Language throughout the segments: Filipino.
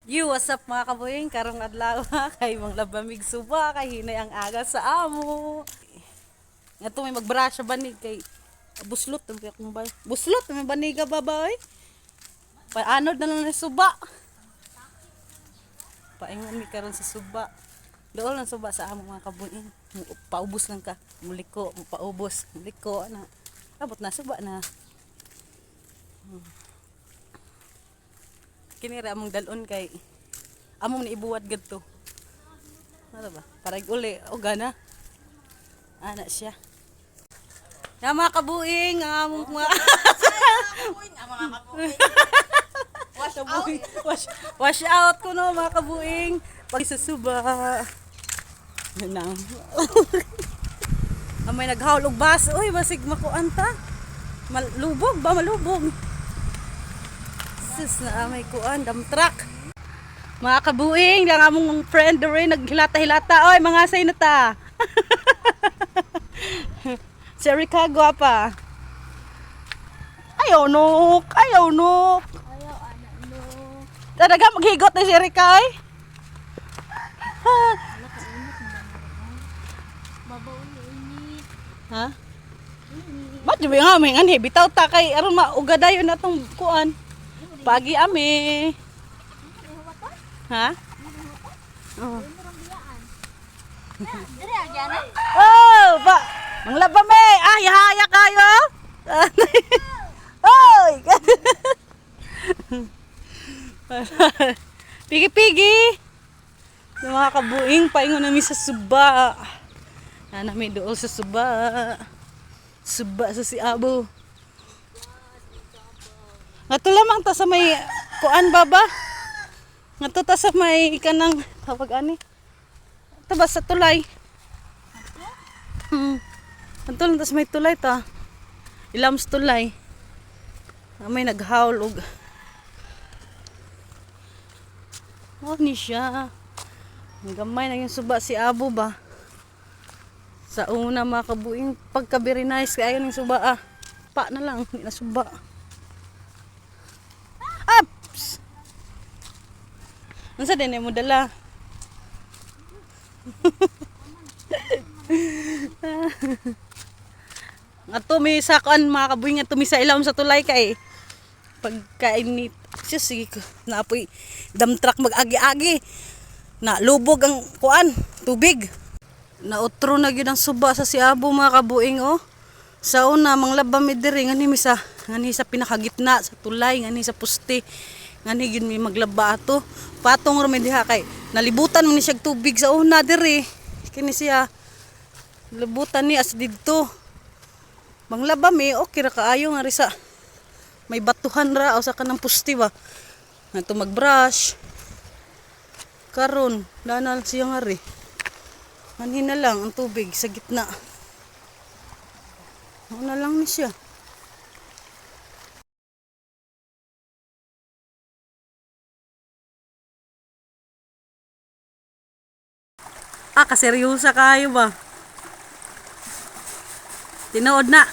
What's up mga kabuing? Karong adlaw kay mga labamig suba kay hinay ang aga sa amo. Nga may magbrush ba ni kay buslot kung ba? Buslot may baniga babaw. Paanod na lang ni suba. Paingon mi karon sa suba. Dool lang suba sa amo mga kabuing. Paubos lang ka. Muliko, paubos, muliko na. Abot na suba na. Kini ra among dalon kay among niibuwat gadto. Ano ba? Para uli o gana. Ana siya. Ya mga kabuing, among mga wash out ko no mga kabuing. Pag sa suba. Yun lang. Amay naghaul og bus. Uy, basig makuan ta. Malubog ba malubog? Sus na may kuan dam truck. Mga kabuing, lang among friend rin naghilata-hilata. Oy, mga say na ta. Si Erika guwapa. Ayaw nuk, ayaw nuk. Ayaw, anak no. Talaga maghigot na si Erika ay. Babaw ni init. Ha? Ba't yung nga may ngani bitaw ta kay aron maugadayon natong kuan. Pagi ami. Ha? Oh. Dire agyan. Oh, ba. Manglaba me. Ah, yahaya kayo. Oy. Pigi-pigi. Yung mga kabuing paingon namin sa suba. Na namin dool sa suba. Suba sa si Abo. Ngato lamang ta sa may kuan baba. Ngato ta sa may kanang tawag ani. Tabas sa tulay. Ngato lang ta sa may tulay ta. Ilams tulay. May naghaul og. Oh ni siya. Ang gamay na yung suba si Abo ba. Sa una mga kabuing pagka very nice kaya yung suba ah. Pa na lang, hindi na suba. Ups! Ano sa din mo dala? Nga tumi sa kuan mga kabuing nga tumi sa ilawom sa tulay kay pagkainit siya sige ko naapoy dam truck mag-agi-agi na lubog ang kuan tubig. Nautro na gyud ang suba sa si Abo mga kabuing oh. Sa una manglaba mi diri ngani mi sa pinakagitna sa tulay ngani sa puste. Ngani gyud mi maglaba ato. Patong ra mi diha kay nalibutan man ni siya tubig sa una diri. Kini siya libutan ni as didto. Manglaba mi okay ra kaayo nga sa may batuhan ra o sa kanang puste ba. Nato magbrush. Karon danal siya nga ri. Manhin na lang ang tubig sa gitna. Ano na lang ni siya. Ah, kaseryosa kayo ba? Tinood na.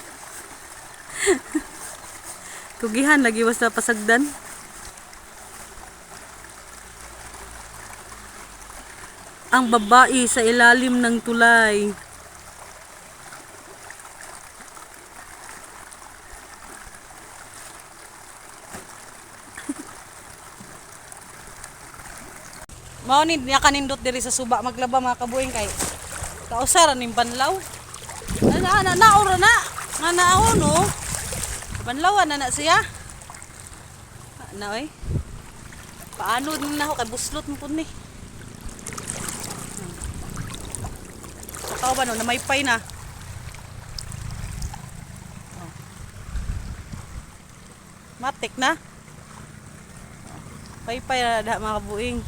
Kugihan lagi basta pasagdan. Ang babae sa ilalim ng tulay. Mao ni niya kanindot diri sa suba maglaba mga kabuing kay kausaran ning banlaw. Naura na. Nga naon no. Banlawan na siya. Na oy. Paano din na ako kay buslot mo pud ni. Tao ba no na may pay na. Matik na. Pay-pay na mga kabuing.